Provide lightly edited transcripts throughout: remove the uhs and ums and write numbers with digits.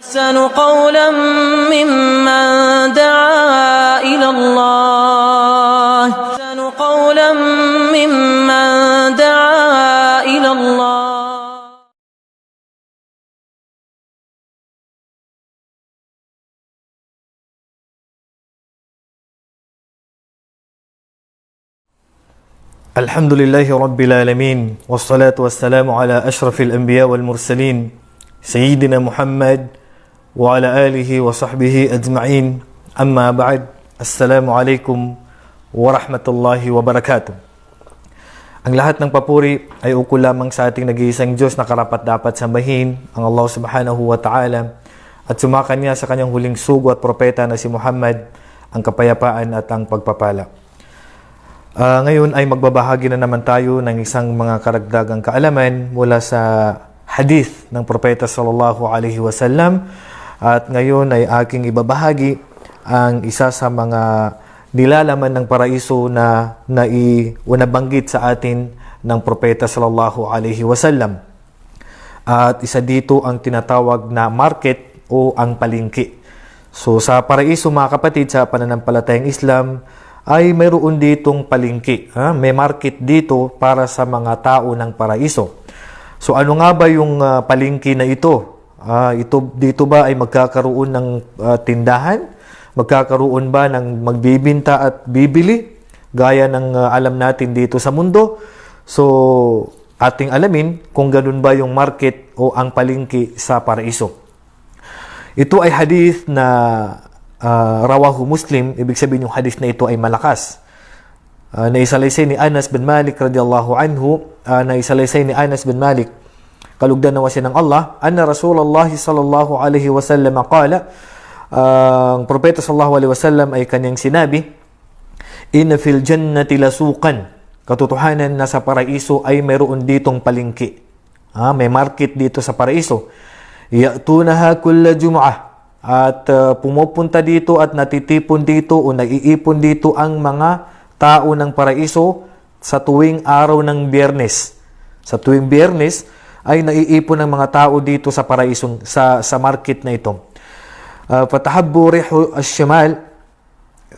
أحسن قولا ممن دعا إلى الله أحسن قولا ممن دعا إلى الله. الحمد لله رب العالمين والصلاة والسلام على أشرف الأنبياء والمرسلين سيدنا محمد وعلى آله وصحبه أجمعين. أما بعد، السلام عليكم ورحمة الله وبركاته. Ang lahat ng papuri ay ukol lamang sa ating nag-iisang Diyos na karapat-dapat sambahin, ang Allah subhanahu wa ta'ala, at sumakan niya sa kanyang huling sugo at propeta na si Muhammad, ang kapayapaan at ang pagpapala. Ngayon ay magbabahagi na naman tayo ng isang mga karagdagang kaalaman mula sa hadith ng propeta sallallahu alaihi wasallam, at ngayon ay aking ibabahagi ang isa sa mga nilalaman ng paraiso na nabanggit sa atin ng propeta sallallahu alaihi wasallam. At isa dito ang tinatawag na market o ang palengke. So sa paraiso, mga kapatid, sa pananampalatayang Islam ay mayroon ditong palengke. May market dito para sa mga tao ng paraiso. So ano nga ba yung palengke na ito? Dito ba ay magkakaroon ng tindahan? Magkakaroon ba ng magbibinta at bibili? Gaya ng alam natin dito sa mundo. So ating alamin kung ganun ba yung market o ang palengke sa paraiso. Ito ay hadith na rawahu Muslim. Ibig sabihin yung hadith na ito ay malakas. Naisalaysay ni Anas bin Malik radiyallahu anhu. Naisalaysay ni Anas bin Malik, kalugdan nawa siya ng Allah, anna Rasulullah sallallahu alaihi wasallam qala, ang propeta sallallahu alaihi wasallam ay kanyang sinabi, inna fil jannati lasuqan, katotohanan na sa paraiso ay mayroon ditong palengke. May market dito sa paraiso. Ya'tunaha kulla jum'ah, at pumupunta dito at natitipon dito o naiipon dito ang mga tao ng paraiso sa tuwing araw ng Biyernes. Sa tuwing Biyernes ay naiipon ng mga tao dito sa paraisong sa market na ito. Fatahabbu rihu ash-shimal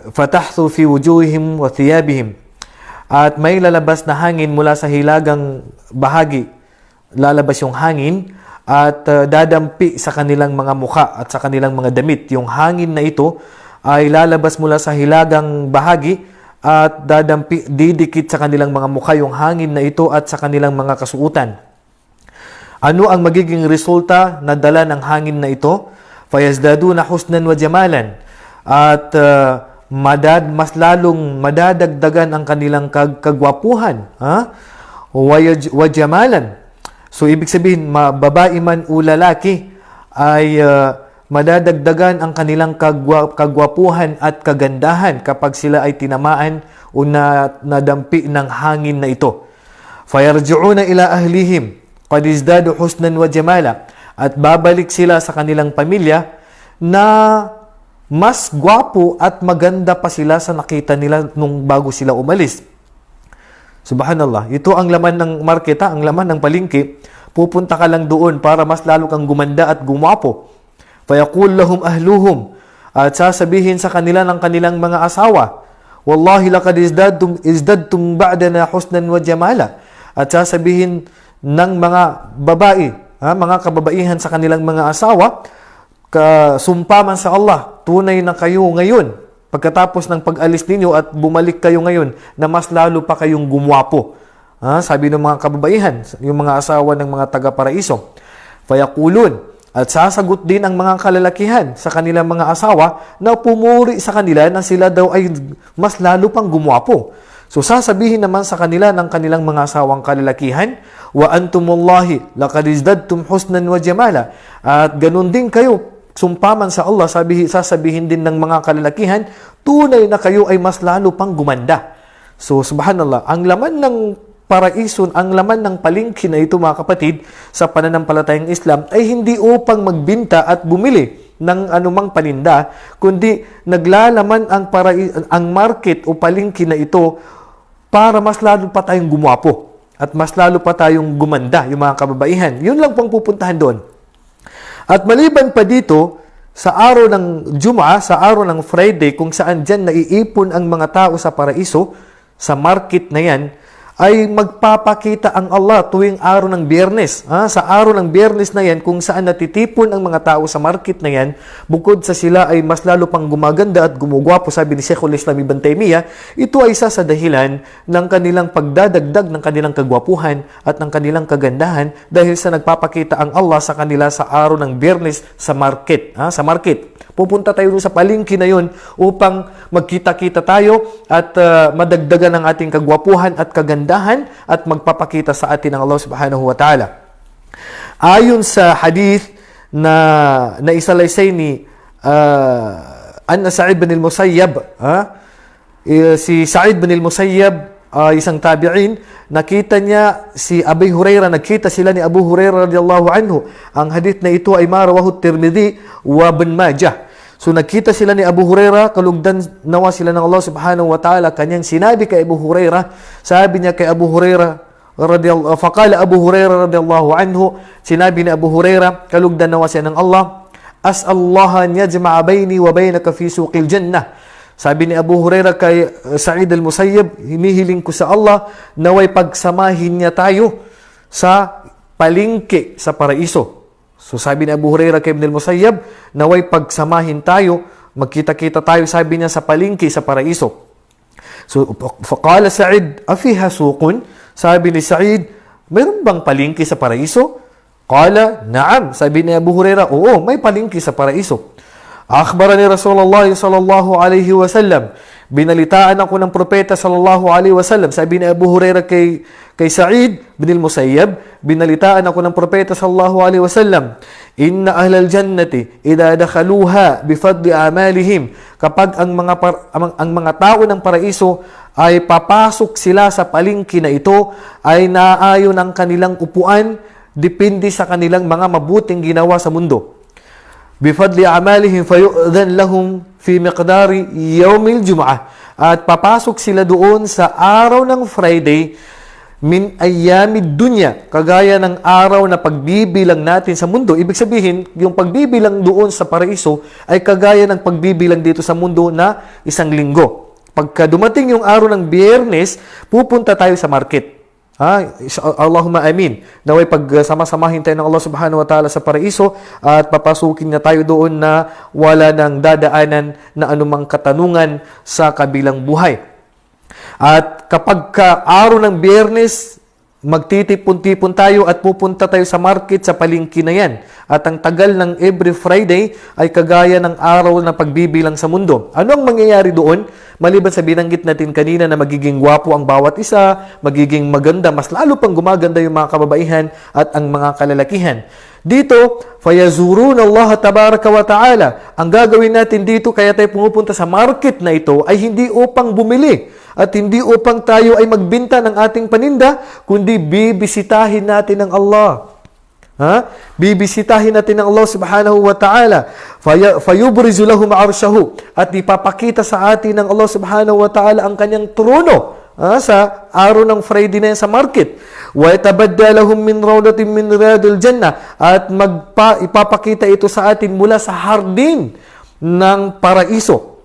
fatahthu fi wujuhihim wa thiyabihim. At may lalabas na hangin mula sa hilagang bahagi. Lalabas yung hangin at dadampi sa kanilang mga mukha at sa kanilang mga damit. Yung hangin na ito ay lalabas mula sa hilagang bahagi at didikit sa kanilang mga mukha yung hangin na ito at sa kanilang mga kasuutan. Ano ang magiging resulta na dala ng hangin na ito? Fayazdaduna husnan wa jamalan. At mas lalong madadagdagan ang kanilang kagwapuhan. Wa jamalan. So ibig sabihin, babae man o lalaki ay madadagdagan ang kanilang kagwapuhan at kagandahan kapag sila ay tinamaan o nadampi ng hangin na ito. Fayarji'una ila ahlihim qad izdadu husnan wa jamala, at babalik sila sa kanilang pamilya na mas gwapo at maganda pa sila sa nakita nila nung bago sila umalis. Subhanallah. Ito ang laman ng marketa, ang laman ng palengke. Pupunta ka lang doon para mas lalo kang gumanda at gumwapo. Fayaqul lahum ahluhum, at sasabihin sa kanila ng kanilang mga asawa, wallahi laqad izdadtum ba'dana husnan wa jamala. At sasabihin ng mga babae, mga kababaihan sa kanilang mga asawa, sumpa man sa Allah, tunay na kayo ngayon, pagkatapos ng pag-alis ninyo at bumalik kayo ngayon, na mas lalo pa kayong gumwapo. Sabi ng mga kababaihan, yung mga asawa ng mga taga-paraiso. Fayaqulun, at sasagot din ang mga kalalakihan sa kanilang mga asawa na pumuri sa kanila na sila daw ay mas lalo pang gumwapo. So sasabihin naman sa kanila ng kanilang mga asawang kalalakihan, wa antumullahi laqad izdadtum husnan wa jamala. At ganun din kayo, sumpaman sa Allah, sasabihin din ng mga kalalakihan, tunay na kayo ay mas lalo pang gumanda. So subhanallah, ang laman ng paraiso, ang laman ng palengke na ito, mga kapatid, sa pananampalatayang Islam ay hindi upang magbinta at bumili ng anumang paninda, kundi naglalaman ang market o palengke na ito para mas lalo pa tayong gumwapo at mas lalo pa tayong gumanda, yung mga kababaihan. Yun lang pang pupuntahan doon. At maliban pa dito, sa araw ng Jum'ah, sa araw ng Friday, kung saan dyan naiipon ang mga tao sa paraiso, sa market na yan, ay magpapakita ang Allah tuwing araw ng Biyernes. Sa araw ng Biyernes na yan, kung saan natitipon ang mga tao sa market na yan, bukod sa sila ay mas lalo pang gumaganda at gumugwapo, sabi ni Sheikhul Islam Ibn Taymiyyah, ito ay isa sa dahilan ng kanilang pagdadagdag ng kanilang kagwapuhan at ng kanilang kagandahan dahil sa nagpapakita ang Allah sa kanila sa araw ng Biyernes sa market. Sa market. Pupunta tayo sa palengke na yun upang magkita-kita tayo at madagdagan ang ating kagwapuhan at kagandahan at magpapakita sa atin ng Allah subhanahu wa ta'ala. Ayon sa hadith na naisalaysay ni Sa'id bin al-Musayyab, si Sa'id bin al-Musayyab, isang tabi'in, nakita niya si Abu Hurairah, nagkita sila ni Abu Hurairah radiyallahu anhu. Ang hadith na ito ay marawahu Tirmidhi wa Ibn Majah. So nagkita sila ni Abu Hurairah, kalugdan nawa sila ng Allah subhanahu wa ta'ala. Kanyang sinabi kay Abu Hurairah, sabi niya kay Abu Hurairah, faqala Abu Hurairah radiyallahu anhu, sinabi ni Abu Hurairah, kalugdan nawa siya ng Allah, as'allaha an yajma'a bayni wa baynaka fi suqil jannah. Sabi ni Abu Hurairah kay Sa'id al-Musayyab, hinihiling ko sa Allah, naway pagsamahin niya tayo sa palengke sa paraiso. So sabi ni Abu Hurairah kay Ibn al-Musayyab, naway pagsamahin tayo, magkita-kita tayo, sabi niya, sa palengke sa paraiso. So faqala Sa'id, afiha suqun? Sabi ni Sa'id, mayroon bang palengke sa paraiso? Qala, na'am. Sabi ni Abu Hurairah, oo, may palengke sa paraiso. Akhbarani Rasulullah sallallahu alaihi wasallam, binalitaan ako ng propeta sallallahu alaihi wasallam. Sabi ni Abu Hurairah kay Sa'id bin al-Musayyab, binalitaan ako ng propeta sallallahu alaihi wasallam, inna ahlal jannati idha dakhaluha bifadli a'malihim, kapag ang mga tao ng paraiso ay papasok sila sa palengke na ito, ay naaayon ang kanilang upuan depende sa kanilang mga mabuting ginawa sa mundo. Bifadli a'malihim fayu'dhan lahum fi miqdari yawmil jum'ah, at papasok sila doon sa araw ng Friday min ayyamid dunya, kagaya ng araw na pagbibilang natin sa mundo. Ibig sabihin, yung pagbibilang doon sa paraiso ay kagaya ng pagbibilang dito sa mundo na isang linggo. Pagka dumating yung araw ng Biyernes, pupunta tayo sa market. Allahumma amin. Naway pagsama-samahin tayo ng Allah subhanahu wa ta'ala sa paraiso at papasukin na tayo doon na wala nang dadaanan na anumang katanungan sa kabilang buhay. At kapag araw ng Biyernes, magtitipon-tipon tayo at pupunta tayo sa market, sa palengke na yan. At ang tagal ng every Friday ay kagaya ng araw na pagbibilang sa mundo. Ano ang mangyayari doon? Maliban sa binanggit natin kanina na magiging gwapo ang bawat isa, magiging maganda, mas lalo pang gumaganda yung mga kababaihan at ang mga kalalakihan. Dito, fayazuruna Allah tabaraka wa ta'ala. Ang gagawin natin dito, kaya tayo pumupunta sa market na ito, ay hindi upang bumili at hindi upang tayo ay magbenta ng ating paninda, kundi bibisitahin natin ang Allah. Bibisitahin natin ang Allah subhanahu wa ta'ala. Fayubrizu lahum arshahu, at ipapakita sa atin ng Allah subhanahu wa ta'ala ang kanyang trono sa araw ng Friday na yan sa market. Wa yatabadda lahum min rawdatin min riyadil jannah, at ipapakita ito sa atin mula sa hardin ng paraiso.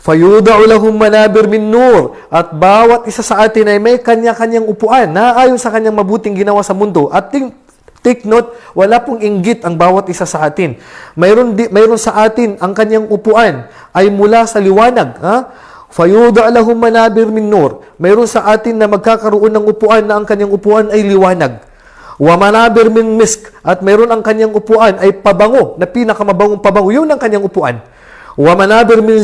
Fayuda'u lahum manabir min nur, at bawat isa sa atin ay may kanya-kanyang upuan na ayon sa kanyang mabuting ginawa sa mundo. At take note, wala pong inggit ang bawat isa sa atin. Mayroon sa atin ang kanyang upuan ay mula sa liwanag. Fayuda' lahum manabir min nur. Mayroon sa atin na magkakaroon ng upuan na ang kanyang upuan ay liwanag. Wa manabir min misk, at mayroon ang kanyang upuan ay pabango, na pinakamabangong pabango. Yun ang kanyang upuan. Wa manabir min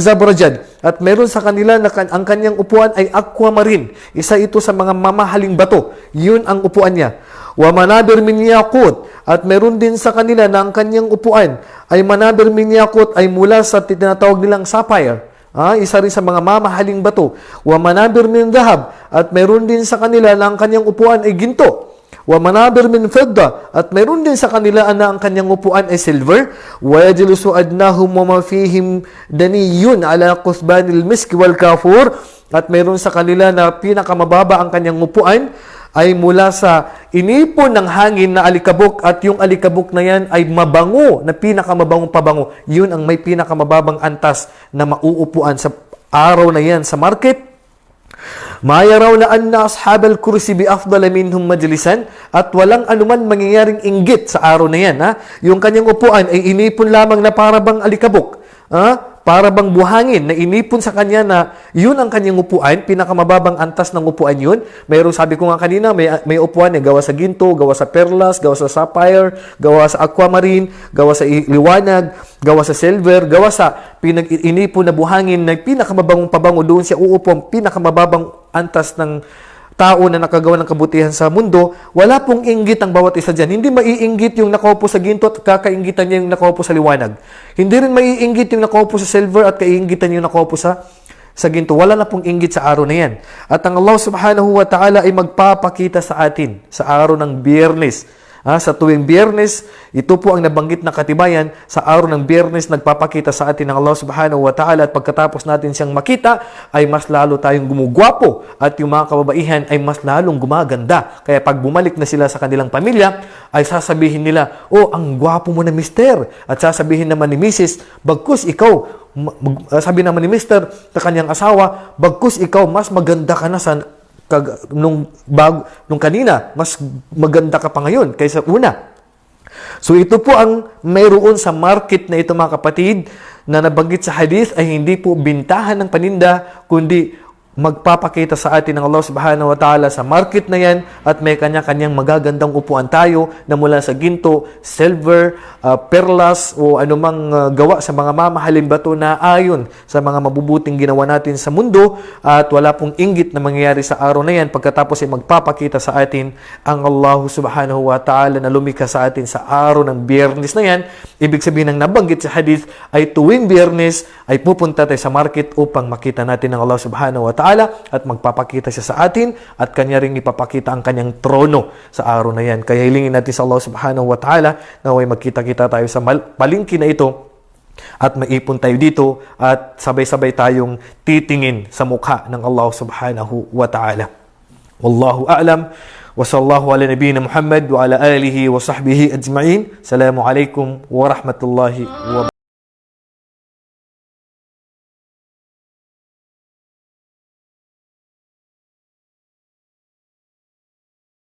zabrajad, at mayroon sa kanila na ang kanyang upuan ay aquamarine. Isa ito sa mga mamahaling bato. Yun ang upuan niya. Wa manabir min yaqut, at mayroon din sa kanila na ang kanyang upuan ay manabir min yaqut ay mula sa tinatawag nilang sapphire. Isa rin sa mga mamahaling bato. Wa manabir min dhahab, at mayroon din sa kanila na ang kanyang upuan ay ginto. Wa manabir min fidda, at mayroon din sa kanila na ang kanyang upuan ay silver. Wa yajlisu adnahum wa ma fihim daniyun ala qusbanil misk wal kafur, at mayroon sa kanila na pinakamababa ang kanyang upuan ay mula sa inipon ng hangin na alikabok at yung alikabok na yan ay mabango, na pinakamabangong pabango. Yun ang may pinakamababang antas na mauupuan sa araw na yan sa market. Ma yarawna anna ashabal kursi bi afdala minhum majlisan, at walang anuman mangyayaring inggit sa araw na yan. Yung kanyang upuan ay inipon lamang na para bang alikabok. Para bang buhangin na inipon sa kanya na yun ang kanyang upuan, pinakamababang antas ng upuan yun. Mayroong sabi ko nga kanina, may upuan gawa sa ginto, gawa sa perlas, gawa sa sapphire, gawa sa aquamarine, gawa sa liwanag, gawa sa silver, gawa sa pinag-inipon na buhangin na pinakamabangong pabango, doon siya uupo, pinakamababang antas ng tao na nakagawa ng kabutihan sa mundo. Wala pong inggit ang bawat isa dyan. Hindi maiinggit yung nakaupo sa ginto at kakainggitan niya yung nakaupo sa liwanag. Hindi rin maiinggit yung nakaupo sa silver at kaiinggitan yung nakaupo sa ginto. Wala na pong inggit sa araw na yan. At ang Allah subhanahu wa ta'ala ay magpapakita sa atin sa araw ng Biyernes. Sa tuwing Biyernes, ito po ang nabanggit na katibayan. Sa araw ng Biyernes, nagpapakita sa atin ng Allah subhanahu wa ta'ala, at pagkatapos natin siyang makita, ay mas lalo tayong gumugwapo at yung mga kababaihan ay mas lalong gumaganda. Kaya pag bumalik na sila sa kanilang pamilya, ay sasabihin nila, "Oh, ang gwapo mo na, mister." At sasabihin naman ni Mrs., "Bagkus ikaw." Sabi naman ni Mr. sa kanyang asawa, "Bagkus ikaw, mas maganda ka na nung kanina, mas maganda ka pa ngayon kaysa una." So ito po ang mayroon sa market na ito, mga kapatid, na nabanggit sa hadith, ay hindi po bintahan ng paninda, kundi magpapakita sa atin ng Allah subhanahu wa ta'ala sa market na yan, at may kanya-kanyang magagandang upuan tayo na mula sa ginto, silver, perlas, o anumang gawa sa mga mamahaling bato na ayon sa mga mabubuting ginawa natin sa mundo, at wala pong inggit na mangyayari sa araw na yan pagkatapos ay magpapakita sa atin ang Allah subhanahu wa ta'ala na lumikha sa atin sa araw ng Biyernes na yan. Ibig sabihin ng nabanggit sa hadith ay tuwing Biyernes ay pupunta tayo sa market upang makita natin ang Allah subhanahu wa ta'ala, at magpapakita siya sa atin, at kanya ring ipapakita ang kanyang trono sa araw na yan. Kaya hilingin natin sa Allah subhanahu wa ta'ala na way magkita-kita tayo sa palengke na ito, at maipon tayo dito, at sabay-sabay tayong titingin sa mukha ng Allah subhanahu wa ta'ala. Wallahu a'lam, wa sallallahu ala nabiyina Muhammad wa ala alihi wa sahbihi ajma'in. Assalamu alaikum wa rahmatullahi wa barakatuh.